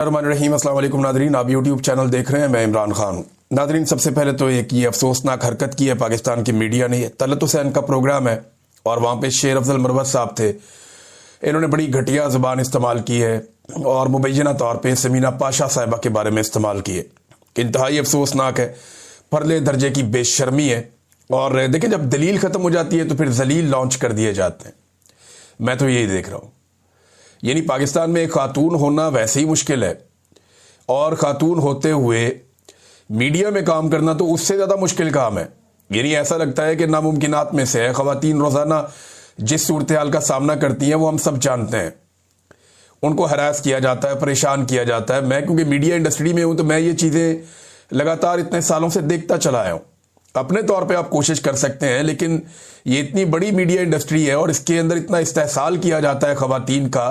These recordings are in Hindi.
रहीम अस्सलाम वालेकुम नादरीन, आप यूट्यूब चैनल देख रहे हैं। मैं इमरान खान। नादरीन, सबसे पहले तो एक ये अफसोसनाक हरकत की है पाकिस्तान की मीडिया ने। तलत हुसैन का प्रोग्राम है और वहाँ पे शेर अफजल मरवत साहब थे। इन्होंने बड़ी घटिया ज़बान इस्तेमाल की है और मुबैना तौर पर समीना पाशा साहिबा के बारे में इस्तेमाल की है। इंतहाई अफसोसनाक है, परले दर्जे की बेशर्मी है। और देखिए, जब दलील ख़त्म हो जाती है तो फिर जलील लॉन्च कर दिए जाते हैं। मैं तो यही देख रहा हूँ। यानी पाकिस्तान में एक खातून होना वैसे ही मुश्किल है और खातून होते हुए मीडिया में काम करना तो उससे ज़्यादा मुश्किल काम है। यानी ऐसा लगता है कि नामुमकिनात में से है। ख़वातीन रोज़ाना जिस सूरत हाल का सामना करती हैं वो हम सब जानते हैं। उनको हरास किया जाता है, परेशान किया जाता है। मैं क्योंकि मीडिया इंडस्ट्री में हूँ तो मैं ये चीज़ें लगातार इतने सालों से देखता चला आया हूँ। अपने तौर पे आप कोशिश कर सकते हैं, लेकिन ये इतनी बड़ी मीडिया इंडस्ट्री है और इसके अंदर इतना इस्तेहसाल किया जाता है ख़वातीन का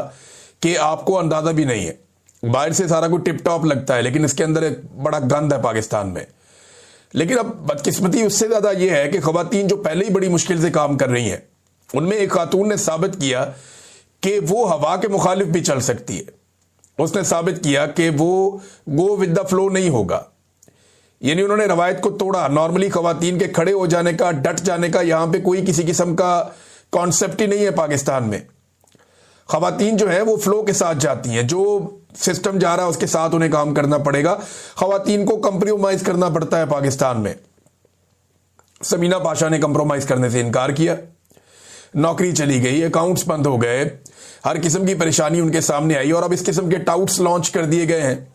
कि आपको अंदाज़ा भी नहीं है। बाहर से सारा कुछ टिप टॉप लगता है, लेकिन इसके अंदर एक बड़ा गंद है पाकिस्तान में। लेकिन अब बदकिस्मती उससे ज़्यादा ये है कि ख़वातीन जो पहले ही बड़ी मुश्किल से काम कर रही हैं, उनमें एक खातून ने साबित किया कि वो हवा के मुखालिफ भी चल सकती है। उसने साबित किया कि वो गो विद द फ्लो नहीं होगा। यानी उन्होंने रवायत को तोड़ा। नॉर्मली ख़वातीन के खड़े हो जाने का, डट जाने का यहाँ पे कोई किसी किस्म का कॉन्सेप्ट ही नहीं है पाकिस्तान में। ख़वातीन जो है वो फ्लो के साथ जाती हैं। जो सिस्टम जा रहा है उसके साथ उन्हें काम करना पड़ेगा। ख़वातीन को कंप्रोमाइज़ करना पड़ता है पाकिस्तान में। समीना पाशा ने कंप्रोमाइज़ करने से इनकार किया, नौकरी चली गई, अकाउंट्स बंद हो गए, हर किस्म की परेशानी उनके सामने आई और अब इस किस्म के टाउट्स लॉन्च कर दिए गए हैं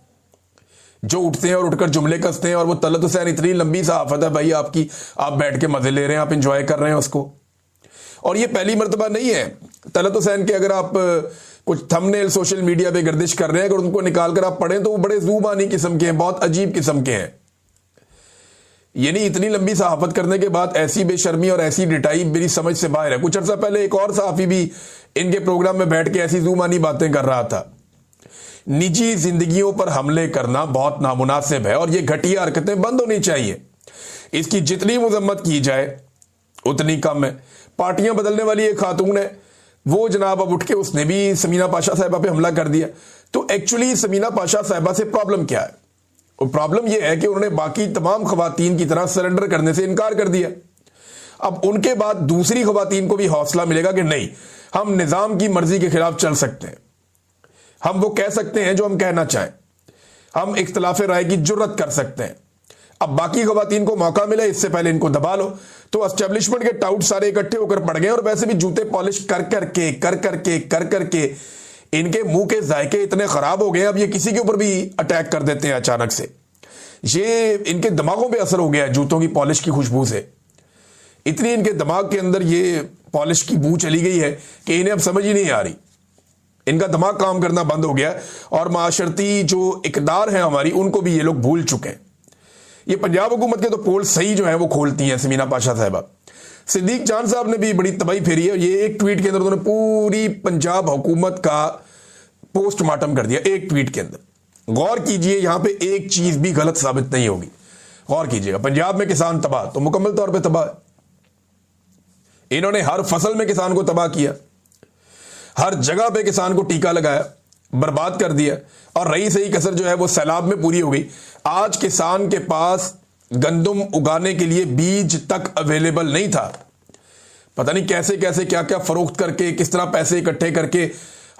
जो उठते हैं और उठकर जुमले कसते हैं। और वो तलत हुसैन इतनी लंबी सहाफत है भाई आपकी, आप बैठ के मजे ले रहे हैं, आप इंजॉय कर रहे हैं उसको। और ये पहली मर्तबा नहीं है तलत हुसैन के। अगर आप कुछ थंबनेल सोशल मीडिया पे गर्दिश कर रहे हैं, अगर उनको निकाल कर आप पढ़ें तो वो बड़े ज़ूबानी किस्म के हैं, बहुत अजीब किस्म के हैं। यानी इतनी लंबी सहाफत करने के बाद ऐसी बेशर्मी और ऐसी डिटाई मेरी समझ से बाहर है। कुछ अर्सा पहले एक और सहाफ़ी भी इनके प्रोग्राम में बैठ के ऐसी ज़ूबानी बातें कर रहा था। निजी जिंदगियों पर हमले करना बहुत नामुनासिब है और ये घटिया हरकतें बंद होनी चाहिए। इसकी जितनी मजम्मत की जाए उतनी कम है। पार्टियां बदलने वाली एक खातून है, वो जनाब अब उठ के उसने भी समीना पाशा साहिबा पे हमला कर दिया। तो एक्चुअली समीना पाशा साहिबा से प्रॉब्लम क्या है? और प्रॉब्लम यह है कि उन्होंने बाकी तमाम खवातीन की तरह सरेंडर करने से इनकार कर दिया। अब उनके बाद दूसरी खवातीन को भी हौसला मिलेगा कि नहीं, हम निज़ाम की मर्जी के खिलाफ चल सकते हैं, हम वो कह सकते हैं जो हम कहना चाहें, हम इख्तिलाफ राय की जुर्रत कर सकते हैं। अब बाकी खवातीन को मौका मिले, इससे पहले इनको दबा लो। तो एस्टेब्लिशमेंट के टाउट सारे इकट्ठे होकर पड़ गए और वैसे भी जूते पॉलिश कर करके इनके मुंह के जायके इतने खराब हो गए, अब ये किसी के ऊपर भी अटैक कर देते हैं अचानक से। ये इनके दिमागों पे असर हो गया है जूतों की पॉलिश की खुशबू से। इतनी इनके दिमाग के अंदर ये पॉलिश की बू चली गई है कि इन्हें अब समझ ही नहीं आ रही। इनका दिमाग काम करना बंद हो गया और माशरती जो इकदार है हमारी, उनको भी ये लोग भूल चुके हैं। ये पंजाब हुकूमत के तो पोल सही जो है वो खोलती हैं समीना पाशा साहिबा। सिद्दीक जान साहब ने भी बड़ी तबाही फेरी है। ये एक ट्वीट के अंदर उन्होंने पूरी पंजाब हुकूमत का पोस्टमार्टम कर दिया, एक ट्वीट के अंदर। गौर कीजिए, यहां पे एक चीज भी गलत साबित नहीं होगी। गौर कीजिएगा, पंजाब में किसान तबाह तो मुकम्मल तौर पर तबाह है। इन्होंने हर फसल में किसान को तबाह किया, हर जगह पे किसान को टीका लगाया, बर्बाद कर दिया। और रही सही कसर जो है वो सैलाब में पूरी हो गई। आज किसान के पास गंदम उगाने के लिए बीज तक अवेलेबल नहीं था। पता नहीं कैसे कैसे क्या क्या फरोख्त करके, किस तरह पैसे इकट्ठे करके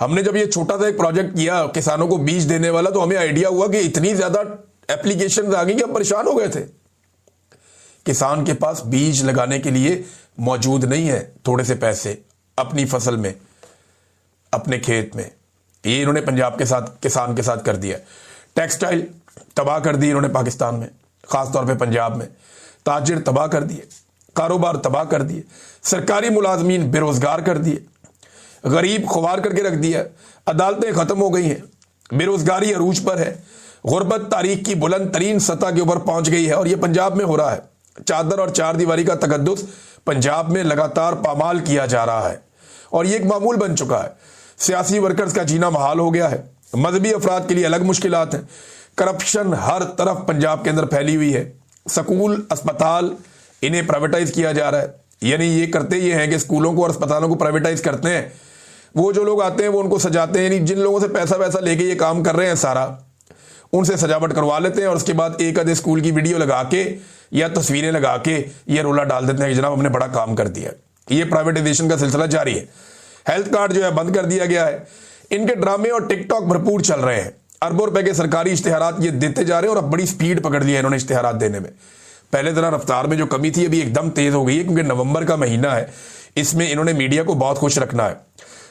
हमने जब ये छोटा सा एक प्रोजेक्ट किया किसानों को बीज देने वाला, तो हमें आइडिया हुआ कि इतनी ज्यादा एप्लीकेशन आ गई कि हम परेशान हो गए थे। किसान के पास बीज लगाने के लिए मौजूद नहीं है थोड़े से पैसे अपनी फसल में, अपने खेत में। ये इन्होंने पंजाब के साथ, किसान के साथ कर दिया। टेक्सटाइल तबाह कर दी इन्होंने पाकिस्तान में, खासतौर पे पंजाब में। ताजिर तबाह कर दिए, कारोबार तबाह कर दिए, सरकारी मुलाजमीन बेरोजगार कर दिए, गरीब खुवार करके रख दिया, अदालतें खत्म हो गई हैं, बेरोजगारी अरूज पर है, गुर्बत तारीख की बुलंद तरीन सतह के ऊपर पहुंच गई है और यह पंजाब में हो रहा है। चादर और चार दीवारी का तकद्दुस पंजाब में लगातार पामाल किया जा रहा है और यह एक मामूल बन चुका है। सियासी वर्कर्स का जीना महाल हो गया है, मजहबी अफराद के लिए अलग मुश्किलात हैं, करप्शन हर तरफ पंजाब के अंदर फैली हुई है। स्कूल, अस्पताल, इन्हें प्राइवेटाइज किया जा रहा है। यानी ये करते ये हैं कि स्कूलों को और अस्पतालों को प्राइवेटाइज करते हैं वो जो लोग आते हैं वो उनको सजाते हैं, यानी जिन लोगों से पैसा वैसा लेके ये काम कर रहे हैं सारा, उनसे सजावट करवा लेते हैं और उसके बाद एक आधे स्कूल की वीडियो लगा के या तस्वीरें लगा के ये रोला डाल देते हैं कि जनाब हमने बड़ा काम कर दिया। ये प्राइवेटाइजेशन का सिलसिला जारी है। हेल्थ कार्ड जो है बंद कर दिया गया है। इनके ड्रामे और टिकटॉक भरपूर चल रहे हैं। अरबों रुपए के सरकारी इश्तेहारात ये देते जा रहे हैं और अब बड़ी स्पीड पकड़ लिया इन्होंने इश्तेहारात देने में। पहले जरा रफ्तार में जो कमी थी अभी एकदम तेज हो गई है, क्योंकि नवंबर का महीना है, इसमें इन्होंने मीडिया को बहुत खुश रखना है।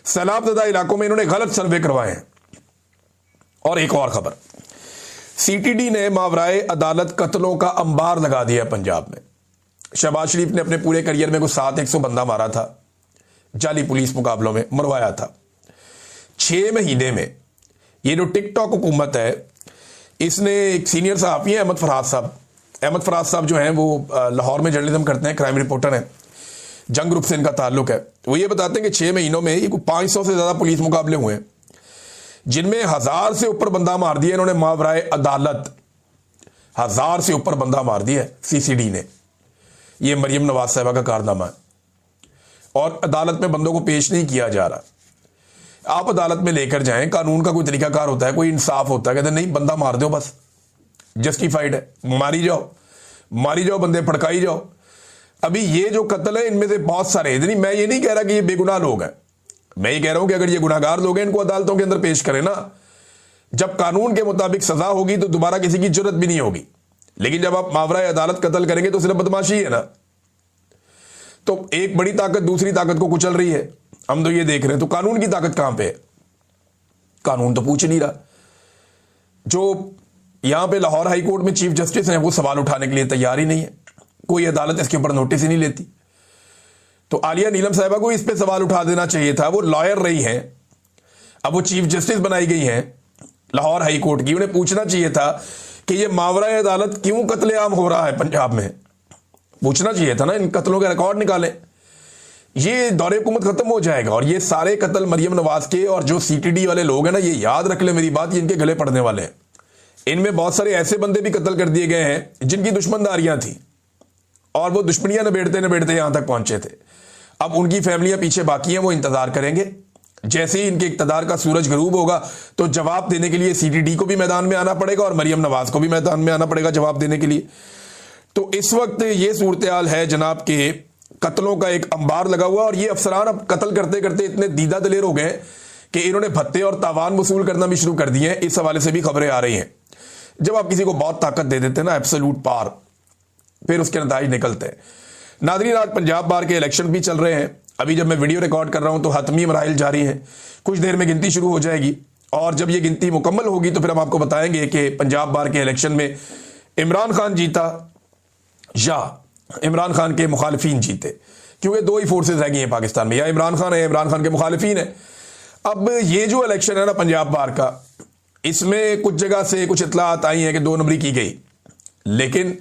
सैलाबज़दा इलाकों में इन्होंने गलत सर्वे करवाए हैं। और एक और खबर, सीटीडी ने मावराए अदालत कत्लों का अंबार लगा दिया पंजाब में। शहबाज शरीफ ने अपने पूरे करियर में कुछ 700 बंदा मारा था, जाली पुलिस मुकाबलों में मरवाया था। 6 महीने में ये जो टिकटॉक हुकूमत है, इसने एक सीनियर साहब हैं अहमद फराज साहब जो हैं वो लाहौर में जर्नलिज्म करते हैं, क्राइम रिपोर्टर हैं, जंग ग्रुप से इनका ताल्लुक है। वो ये बताते हैं कि 6 महीनों में ये 500 से ज्यादा पुलिस मुकाबले हुए हैं, जिनमें 1000 से ऊपर बंदा मार दिया इन्होंने मावराए अदालत। 1000 से ऊपर बंदा मार दिया सीसीडी ने। ये मरियम नवाज साहिबा का कारनामा है और अदालत में बंदों को पेश नहीं किया जा रहा। आप अदालत में लेकर जाएं, कानून का कोई तरीकाकार होता है, कोई इंसाफ होता है, कहते नहीं बंदा मार दो, बस जस्टिफाइड है, मारी जाओ, बंदे फड़काई जाओ। अभी ये जो कत्ल है इनमें से बहुत सारे, नहीं मैं ये नहीं कह रहा कि ये बेगुनाह लोग हैं, मैं ये कह रहा हूं कि अगर ये गुनाहगार लोग हैं इनको अदालतों के अंदर पेश करें ना। जब कानून के मुताबिक सजा होगी तो दोबारा किसी की जरूरत भी नहीं होगी। लेकिन जब आप मावराए अदालत कत्ल करेंगे तो सिर्फ बदमाशी है ना। तो एक बड़ी ताकत दूसरी ताकत को कुचल रही है, हम तो ये देख रहे हैं। तो कानून की ताकत कहां पे है? कानून तो पूछ नहीं रहा। जो यहां पे लाहौर हाई कोर्ट में चीफ जस्टिस हैं वो सवाल उठाने के लिए तैयार ही नहीं है, कोई अदालत इसके ऊपर नोटिस ही नहीं लेती। तो आलिया नीलम साहिबा को इस पे सवाल उठा देना चाहिए था। वो लॉयर रही हैं, अब वो चीफ जस्टिस बनाई गई हैं लाहौर हाई कोर्ट की। उन्हें पूछना चाहिए था कि ये मावराए अदालत क्यों कत्लेआम हो रहा है पंजाब में। पूछना चाहिए था ना, इन कत्लों के रिकॉर्ड निकालें। ये दौरे हुकूमत खत्म हो जाएगा और ये सारे कत्ल मरियम नवाज के और जो सीटीडी वाले लोग हैं ना, ये याद रख ले मेरी बात, ये इनके गले पड़ने वाले हैं। इनमें बहुत सारे ऐसे बंदे भी कत्ल कर दिए गए हैं जिनकी दुश्मनदारियां थी और वो दुश्मनियां निबेड़ते यहां तक पहुंचे थे। अब उनकी फैमिलियां पीछे बाकी हैं, वो इंतजार करेंगे। जैसे ही इनके इक्तदार का सूरज गरूब होगा तो जवाब देने के लिए सीटीडी को भी मैदान में आना पड़ेगा और मरियम नवाज को भी मैदान में आना पड़ेगा जवाब देने के लिए। तो इस वक्त ये सूरत हाल है जनाब के कत्लों का एक अंबार लगा हुआ। और ये अफसरान अब कत्ल करते करते इतने दीदा दिलेर हो गए कि इन्होंने भत्ते और तावान वसूल करना भी शुरू कर दिए हैं। इस हवाले से भी खबरें आ रही हैं। जब आप किसी को बहुत ताकत दे देते हैं ना, एब्सोल्यूट पावर, फिर उसके नतीजे निकलते हैं। नाज़रीन, आज पंजाब बार के इलेक्शन भी चल रहे हैं। अभी जब मैं वीडियो रिकॉर्ड कर रहा हूं तो हतमी मराइल जारी है, कुछ देर में गिनती शुरू हो जाएगी और जब ये गिनती मुकम्मल होगी तो फिर हम आपको बताएंगे कि पंजाब बार के इलेक्शन में इमरान खान जीता या इमरान खान के मुखालिफिन जीते, क्योंकि 2 ही फोर्सेज रह गई हैं पाकिस्तान में, या इमरान खान है या इमरान खान के मुखालिफिन है। अब ये जो इलेक्शन है ना पंजाब बार का, इसमें कुछ जगह से कुछ इतलात आई हैं कि 2 नंबरी की गई, लेकिन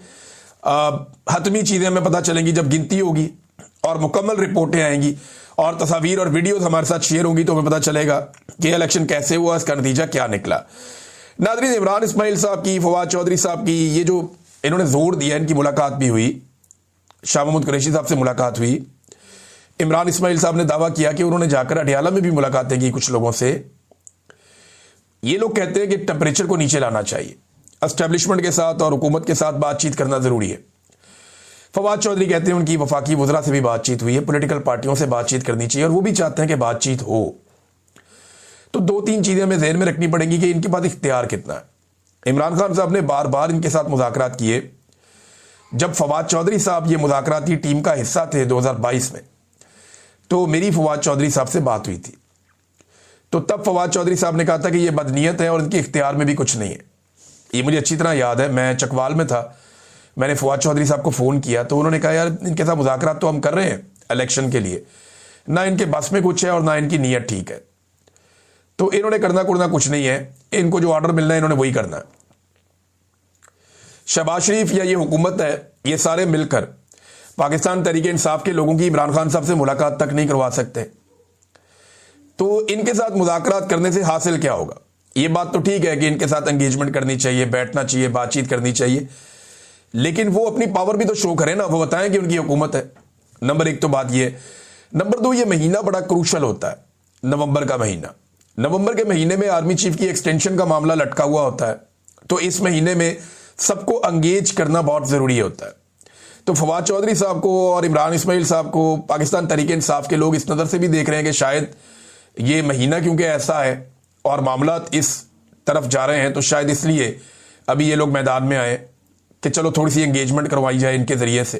हतमी चीजें हमें पता चलेंगी जब गिनती होगी और मुकम्मल रिपोर्टें आएंगी और तस्वीर और वीडियोस हमारे साथ शेयर होंगी तो हमें पता चलेगा कि इलेक्शन कैसे हुआ, इसका नतीजा क्या निकला। नाज़रीन, इमरान इस्माइल साहब की, फवाद चौधरी साहब की, ये जो इन्होंने जोर दिया, इनकी मुलाकात भी हुई, शाह महमूद कुरैशी साहब से मुलाकात हुई। इमरान इस्माइल साहब ने दावा किया कि उन्होंने जाकर अडियाला में भी मुलाकातें की कुछ लोगों से। ये लोग कहते हैं कि टेम्परेचर को नीचे लाना चाहिए, एस्टेब्लिशमेंट के साथ और हुकूमत के साथ बातचीत करना जरूरी है। फवाद चौधरी कहते हैं उनकी वफाकी वज़रा से भी बातचीत हुई है, पॉलिटिकल पार्टियों से बातचीत करनी चाहिए और वो भी चाहते हैं कि बातचीत हो। तो 2-3 चीजें हमें ज़हन में रखनी पड़ेंगी कि इनके पास इख्तियार कितना है। इमरान खान साहब ने बार बार इनके साथ मुज़ाकरात किए। जब फवाद चौधरी साहब ये मुज़ाकराती टीम का हिस्सा थे 2022 में, तो मेरी फवाद चौधरी साहब से बात हुई थी। तो तब फवाद चौधरी साहब ने कहा था कि ये बदनीयत है और इनके इख्तियार में भी कुछ नहीं है। ये मुझे अच्छी तरह याद है, मैं चकवाल में था, मैंने फवाद चौधरी साहब को फ़ोन किया तो उन्होंने कहा यार इनके साथ मुज़ाकरात तो हम कर रहे हैं इलेक्शन के लिए, ना इनके बस में कुछ है और ना इनकी नीयत ठीक है। तो इन्होंने करना कुरना कुछ नहीं है, इनको जो ऑर्डर मिलना है इन्होंने वही करना है। शहबाज शरीफ या ये हुकूमत है, ये सारे मिलकर पाकिस्तान तहरीक इंसाफ के लोगों की इमरान खान साहब से मुलाकात तक नहीं करवा सकते। तो इनके साथ मुज़ाकरात करने से हासिल क्या होगा? ये बात तो ठीक है कि इनके साथ एंगेजमेंट करनी चाहिए, बैठना चाहिए, बातचीत करनी चाहिए, लेकिन वो अपनी पावर भी तो शो करें ना, वो बताएं कि उनकी हुकूमत है। नंबर 1 तो बात ये। नंबर 2, ये महीना बड़ा क्रूशल होता है। नवंबर का महीना, नवंबर के महीने में आर्मी चीफ की एक्सटेंशन का मामला लटका हुआ होता है, तो इस महीने में सबको अंगेज करना बहुत जरूरी होता है। तो फवाद चौधरी साहब को और इमरान इस्माइल साहब को पाकिस्तान तहरीक इंसाफ के लोग इस नज़र से भी देख रहे हैं कि शायद ये महीना क्योंकि ऐसा है और मामला इस तरफ जा रहे हैं, तो शायद इसलिए अभी ये लोग मैदान में आए कि चलो थोड़ी सी एंगेजमेंट करवाई जाए इनके ज़रिए से।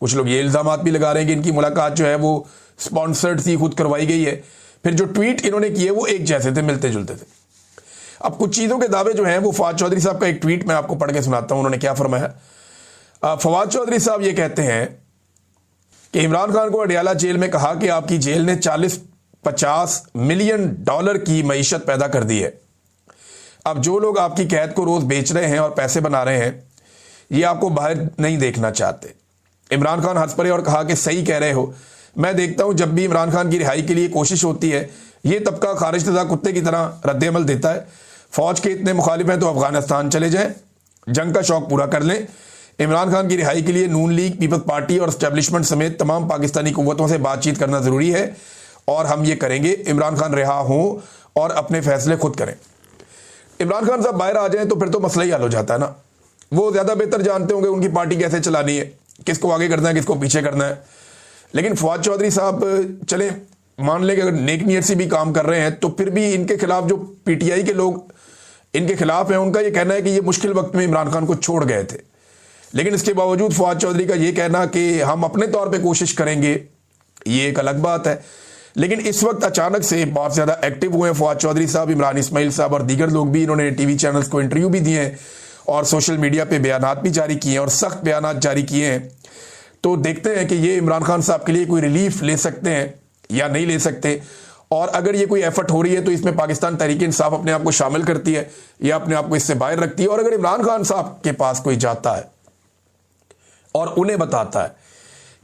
कुछ लोग ये इल्ज़ाम भी लगा रहे हैं कि इनकी मुलाकात जो है वो स्पॉन्सर्ड थी, खुद करवाई गई है। फिर जो ट्वीट इन्होंने किए वो एक जैसे थे, मिलते जुलते थे। अब कुछ चीज़ों के दावे जो हैं वो फवाद चौधरी साहब का एक ट्वीट मैं आपको पढ़ के सुनाता हूं, उन्होंने क्या फरमाया। फवाद चौधरी साहब ये कहते हैं कि इमरान खान को अडियाला जेल में कहा कि आपकी जेल ने 40-50 मिलियन डॉलर की मईशत पैदा कर दी है। अब जो लोग आपकी कैद को रोज बेच रहे हैं और पैसे बना रहे हैं, ये आपको बाहर नहीं देखना चाहते। इमरान खान हंस पड़े और कहा कि सही कह रहे हो, मैं देखता हूं जब भी इमरान खान की रिहाई के लिए कोशिश होती है, ये तबका खारिजदा कुत्ते की तरह रद्द-ए-अमल देता है। फौज के इतने मुखालिफ हैं तो अफगानिस्तान चले जाएं, जंग का शौक पूरा कर लें। इमरान खान की रिहाई के लिए नून लीग, पीपल्स पार्टी और एस्टेब्लिशमेंट समेत तमाम पाकिस्तानी कुव्वतों से बातचीत करना जरूरी है और हम ये करेंगे। इमरान खान रिहा हों और अपने फैसले खुद करें। इमरान खान साहब बाहर आ जाएं तो फिर तो मसला ही हल हो जाता है ना। वो ज्यादा बेहतर जानते होंगे उनकी पार्टी कैसे चलानी है, किसको आगे करना है, किसको पीछे करना है। लेकिन फवाद चौधरी साहब चले मान लें कि अगर नेक नीयत से भी काम कर रहे हैं, तो फिर भी इनके खिलाफ जो पीटीआई के लोग इनके खिलाफ हैं, उनका ये कहना है कि ये मुश्किल वक्त में इमरान खान को छोड़ गए थे। लेकिन इसके बावजूद फवाद चौधरी का ये कहना कि हम अपने तौर पे कोशिश करेंगे, ये एक अलग बात है। लेकिन इस वक्त अचानक से बहुत ज्यादा एक्टिव हुए हैं फवाद चौधरी साहब, इमरान इस्माइल साहब और दीगर लोग भी। इन्होंने टीवी चैनल्स को इंटरव्यू भी दिए हैं और सोशल मीडिया पे बयानात भी जारी किए हैं और सख्त बयानात जारी किए हैं। तो देखते हैं कि ये इमरान खान साहब के लिए कोई रिलीफ ले सकते हैं या नहीं ले सकते, और अगर ये कोई एफर्ट हो रही है तो इसमें पाकिस्तान तहरीक इंसाफ अपने आप को शामिल करती है या अपने आप को इससे बाहर रखती है। और अगर इमरान खान साहब के पास कोई जाता है और उन्हें बताता है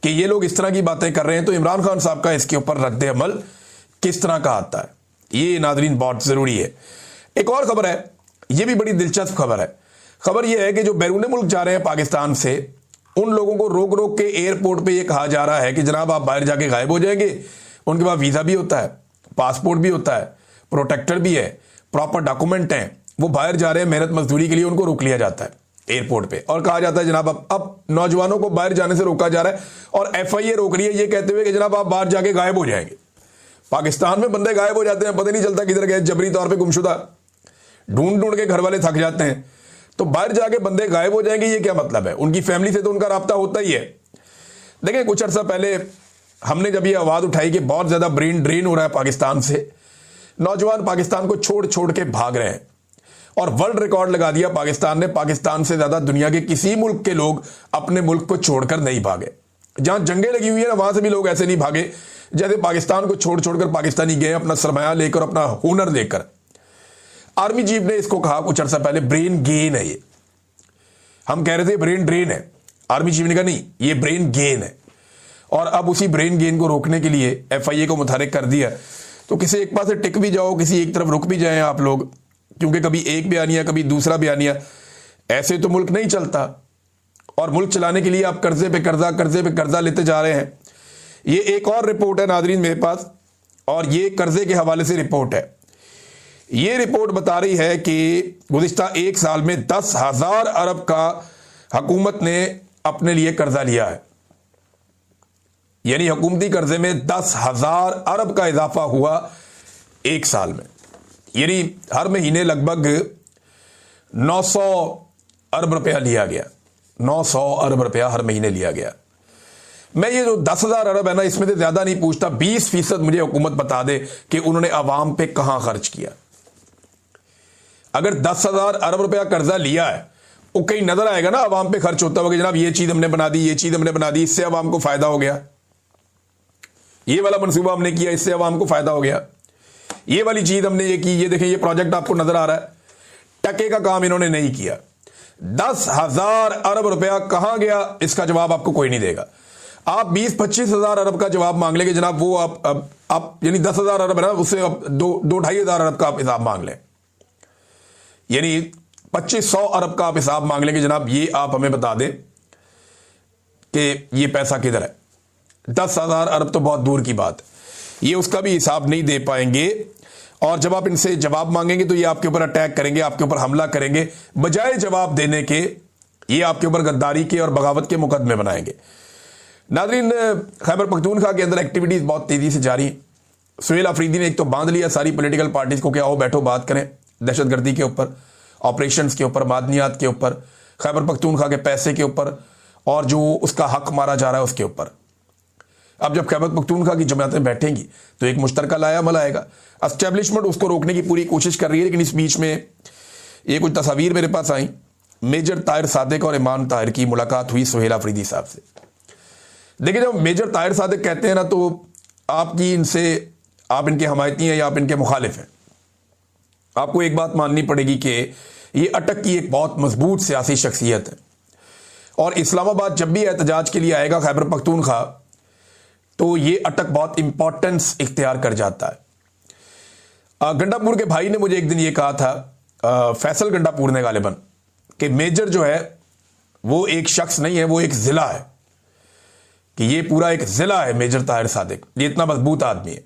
कि ये लोग इस तरह की बातें कर रहे हैं, तो इमरान खान साहब का इसके ऊपर रद्द अमल किस तरह का आता है, ये नाजरीन बहुत जरूरी है। एक और खबर है, ये भी बड़ी दिलचस्प खबर है। खबर यह है कि जो बैरून मुल्क जा रहे हैं पाकिस्तान से, उन लोगों को रोक रोक के एयरपोर्ट पे ये कहा जा रहा है कि जनाब आप बाहर जाके गायब हो जाएंगे। उनके पास वीजा भी होता है, पासपोर्ट भी होता है, प्रोटेक्टर भी है, प्रॉपर डॉक्यूमेंट हैं, वो बाहर जा रहे हैं मेहनत मजदूरी के लिए, उनको रोक लिया जाता है एयरपोर्ट पे और कहा जाता है जनाब अब नौजवानों को बाहर जाने से रोका जा रहा है। और एफआईए रोक रही है ये कहते हुए कि जनाब आप बाहर जाके गायब हो जाएंगे। पाकिस्तान में बंदे गायब हो जाते हैं, पता नहीं चलता किधर गए, जबरी तौर पे गुमशुदा, ढूंढ ढूंढ के घर वाले थक जाते हैं। तो बाहर जाके बंदे गायब हो जाएंगे, ये क्या मतलब है? उनकी फैमिली से तो उनका राब्ता होता ही है। देखिए कुछ अर्सा पहले हमने जब ये आवाज उठाई कि बहुत ज्यादा ब्रेन ड्रेन हो रहा है पाकिस्तान से, नौजवान पाकिस्तान को छोड़ छोड़ के भाग रहे हैं और वर्ल्ड रिकॉर्ड लगा दिया पाकिस्तान ने। पाकिस्तान से ज्यादा दुनिया के किसी मुल्क के लोग अपने मुल्क को छोड़कर नहीं भागे। जहां जंगें लगी हुई है ना, वहां से भी लोग ऐसे नहीं भागे जैसे पाकिस्तान को छोड़ छोड़कर पाकिस्तानी गए अपना सरमाया लेकर, अपना हुनर लेकर। आर्मी चीफ ने इसको कहा कुछ अर्सा पहले ब्रेन गेन है। ये हम कह रहे थे ब्रेन ड्रेन है, आर्मी चीफ ने कहा नहीं ये ब्रेन गेन है। और अब उसी ब्रेन गेन को रोकने के लिए एफआईए को मुतहरिक कर दिया। तो किसी एक पास से टिक भी जाओ, किसी एक तरफ रुक भी जाएं आप लोग, क्योंकि कभी एक बयानिया कभी दूसरा बयानिया, ऐसे तो मुल्क नहीं चलता। और मुल्क चलाने के लिए आप कर्जे पे कर्जा लेते जा रहे हैं। ये एक और रिपोर्ट है नाजरीन मेरे पास, और ये कर्जे के हवाले से रिपोर्ट है। ये रिपोर्ट बता रही है कि गुज़िश्ता एक साल में 10,000 अरब का हुकूमत ने अपने लिए कर्जा लिया है। यानी हुकूमती कर्जे में 10,000 अरब का इजाफा हुआ एक साल में। यानी हर महीने लगभग 900 अरब रुपया लिया गया। 900 अरब रुपया हर महीने लिया गया। मैं ये जो 10,000 अरब है ना, इसमें से ज्यादा नहीं पूछता, 20% मुझे हुकूमत बता दे कि उन्होंने अवाम पे कहां खर्च किया। अगर 10,000 अरब रुपया कर्जा लिया है, वो कहीं नजर आएगा ना अवाम पे खर्च होता होगा, जनाब ये चीज हमने बना दी, ये चीज हमने बना दी, इससे अवाम को फायदा हो गया, ये वाला मनसूबा हमने किया, इससे अवाम को फायदा हो गया, ये वाली चीज हमने ये की, ये देखें ये प्रोजेक्ट आपको नजर आ रहा है। टके का काम इन्होंने नहीं किया। 10,000 अरब रुपया कहां गया, इसका जवाब आपको कोई नहीं देगा। आप 20-25 हजार अरब का जवाब मांग लेंगे जनाब, वो आप यानी 10,000 अरब है ना, उससे आप 2-2.5 अरब का आप हिसाब मांग लें, यानी 2500 अरब का आप हिसाब मांग लेंगे जनाब, ये आप हमें बता दें कि ये पैसा किधर है। 10,000 अरब तो बहुत दूर की बात। ये उसका भी हिसाब नहीं दे पाएंगे। और जब आप इनसे जवाब मांगेंगे तो ये आपके ऊपर अटैक करेंगे, आपके ऊपर हमला करेंगे। बजाय जवाब देने के ये आपके ऊपर गद्दारी के और बगावत के मुकदमे बनाएंगे। नाज़रीन, खैबर पख्तूनख्वा के अंदर एक्टिविटीज बहुत तेजी से जारी हैं। सुहेल अफरीदी ने एक तो बांध लिया सारी पॉलिटिकल पार्टीज को कि आओ बैठो बात करें, दहशतगर्दी के ऊपर, ऑपरेशंस के ऊपर, मादनियात के ऊपर, खैबर पख्तूनख्वा के पैसे के ऊपर और जो उसका हक मारा जा रहा है उसके ऊपर। अब जब खैबर पख्तूनख्वा की जमातें बैठेंगी तो एक मुश्तरका लायामल आएगा। एस्टेब्लिशमेंट उसको रोकने की पूरी कोशिश कर रही है, लेकिन इस बीच में ये कुछ तस्वीर मेरे पास आई। मेजर ताहिर सादिक और इमाम ताहिर की मुलाकात हुई सुहेल अफरीदी साहब से। देखिए, जब मेजर ताहिर सादिक कहते हैं ना तो आप इनके हमायती हैं या आप इनके मुखालिफ हैं। आपको एक बात माननी पड़ेगी कि ये अटक की एक बहुत मजबूत सियासी शख्सियत है और इस्लामाबाद जब भी एहतजाज के लिए आएगा खैबर पख्तूनख्वा तो ये अटक बहुत इंपॉर्टेंस इख्तियार कर जाता है। गंडापुर के भाई ने मुझे एक दिन ये कहा था, फैसल गंडापुर ने गालिबन, कि मेजर जो है वो एक शख्स नहीं है, वो एक जिला है, कि ये पूरा एक जिला है मेजर ताहिर सादिक, ये इतना मजबूत आदमी है।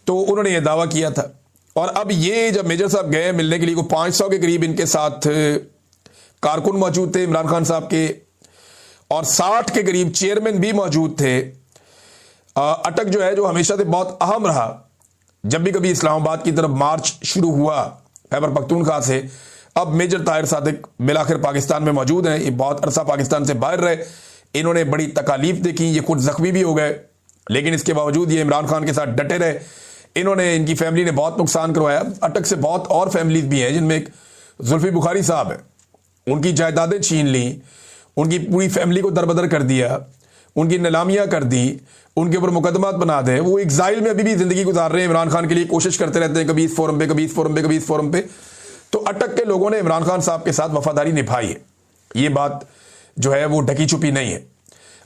तो उन्होंने ये दावा किया था। और अब ये जब मेजर साहब गए मिलने के लिए, को 500 के करीब इनके साथ कारकुन मौजूद थे इमरान खान साहब के, और 60 के करीब चेयरमैन भी मौजूद थे। अटक जो है जो हमेशा से बहुत अहम रहा, जब भी कभी इस्लामाबाद की तरफ मार्च शुरू हुआ खैबर पख्तूनख्वा से, अब मेजर ताहिर सादिक बिलाखिर पाकिस्तान में मौजूद हैं। ये बहुत अरसा पाकिस्तान से बाहर रहे, इन्होंने बड़ी तकालीफ देखी, ये खुद जख्मी भी हो गए, लेकिन इसके बावजूद ये इमरान खान के साथ डटे रहे। इन्होंने, इनकी फैमिली ने बहुत नुकसान करवाया। अटक से बहुत और फैमिलीज भी हैं, जिनमें एक जुल्फी बुखारी साहब है, उनकी जायदादें छीन ली, उनकी पूरी फैमिली को दरबदर कर दिया, उनकी नीलामियां कर दी, उनके ऊपर मुकदमात बना दे। वो एग्जाइल में अभी भी जिंदगी गुजार रहे हैं, इमरान खान के लिए कोशिश करते रहते हैं, कभी इस फोरम पे, कभी इस फोरम पे, कभी इस फोरम पे। तो अटक के लोगों ने इमरान खान साहब के साथ वफादारी निभाई है, ये बात जो है वो ढकी छुपी नहीं है।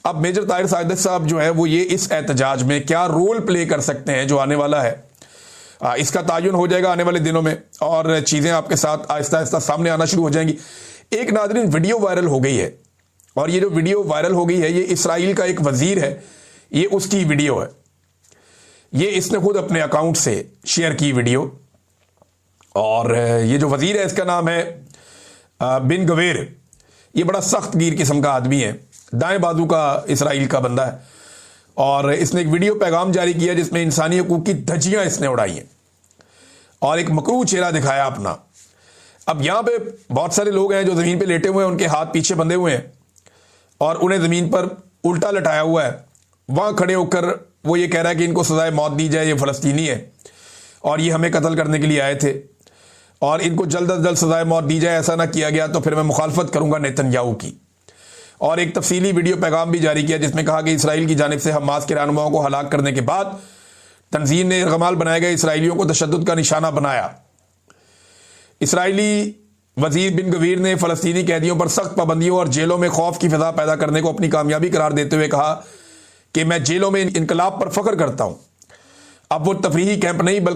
अब मेजर ताहिर सादिक साहब जो है वो ये इस एहतजाज में क्या रोल प्ले कर सकते हैं जो आने वाला है, इसका तायुन हो जाएगा आने वाले दिनों में और चीज़ें आपके साथ आहिस्ता आहिस्ता सामने आना शुरू हो जाएंगी। एक नाज़रीन वीडियो वायरल हो गई है, और ये जो वीडियो वायरल हो गई है ये इसराइल का एक वजीर है, ये उसकी वीडियो है। ये इसने खुद अपने अकाउंट से शेयर की वीडियो, और ये जो वजीर है इसका नाम है बिन गवेर। ये बड़ा सख्त गिर किस्म का आदमी है, दाएं बाजू का इसराइल का बंदा है, और इसने एक वीडियो पैगाम जारी किया जिसमें इंसानी हकूक की धज्जियां इसने उड़ाई हैं और एक मकरूह चेहरा दिखाया अपना। अब यहां पे बहुत सारे लोग हैं जो जमीन पे लेटे हुए हैं, उनके हाथ पीछे बंधे हुए हैं और उन्हें जमीन पर उल्टा लटाया हुआ है। वहां खड़े होकर वो ये कह रहा है कि इनको सजाए मौत दी जाए, ये फलस्तीनी है और ये हमें कत्ल करने के लिए आए थे और इनको जल्द अज जल्द सजाए मौत दी जाए, ऐसा ना किया गया तो फिर मैं मुखालफत करूंगा नेतन्याहू की। और एक तफसीली वीडियो पैगाम भी जारी किया जिसमें कहा कि इसराइल की जानिब से हमास के रहनुमाओं को हलाक करने के बाद तंजीम ने गमाल बनाए गए इसराइलियों को तशद्दुद का निशाना बनाया। इसराइली वजीर बिन गवीर ने फलस्तीनी कैदियों पर सख्त पाबंदियों और जेलों में खौफ की फिजा पैदा करने को अपनी कामयाबी करार देते हुए कहा कि मैं जेलों में इनकलाब पर फख्र करता हूं। अब वो तफरीही कैंप नहीं बल्कि